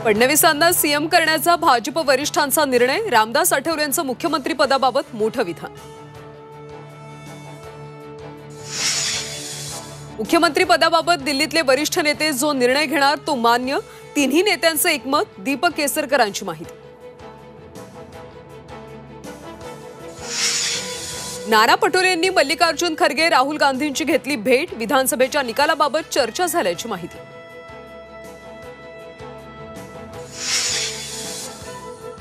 फडणवीसांना CM करण्याचा भाजप वरिष्ठांचा निर्णय, रामदास आठवलेंचं मुख्यमंत्री पदाबाबत मोठं विधान। मुख्यमंत्री पदाबाबत दिल्लीतले वरिष्ठ नेते जो निर्णय घेणार तो मान्य, तिन्ही नेत्यांचं एकमत, दीपक केसरकरांची माहिती। नाना पटोलेंनी मल्लिकार्जुन खरगे राहुल गांधींची घेतली भेट, विधानसभेच्या निकालाबाबत चर्चा झाल्याची माहिती।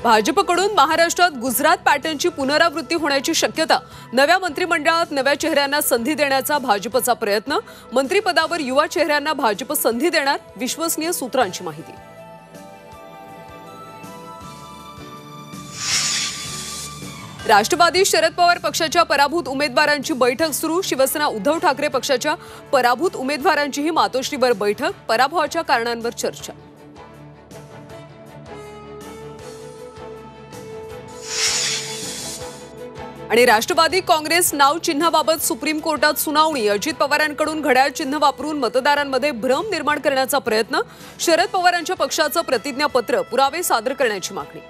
भाजपकडून महाराष्ट्रात गुजरात पॅटर्नची पुनरावृत्ती होण्याची शक्यता, नव्या मंत्रिमंडळात नव्या चेहऱ्यांना संधी देण्याचा भाजपचा प्रयत्न, मंत्रिपदावर युवा चेहऱ्यांना भाजप संधी देणार, विश्वसनीय सूत्रांची माहिती। राष्ट्रवादी शरद पवार पक्षाच्या पराभूत उमेदवारांची बैठक सुरू, शिवसेना उद्धव ठाकरे पक्षाच्या पराभूत उमेदवारांचीही मातोश्रीवर बैठक, पराभवाच्या कारणांवर चर्चा। आणि राष्ट्रवादी काँग्रेस नाव चिन्हाबाबत सुप्रीम कोर्टात सुनावणी, अजित पवारांकडून घड्याळ चिन्ह वापरून मतदारांमध्ये भ्रम निर्माण करण्याचा प्रयत्न, शरद पवारांच्या पक्षाचं प्रतिज्ञापत्र पुरावे सादर करण्याची मागणी।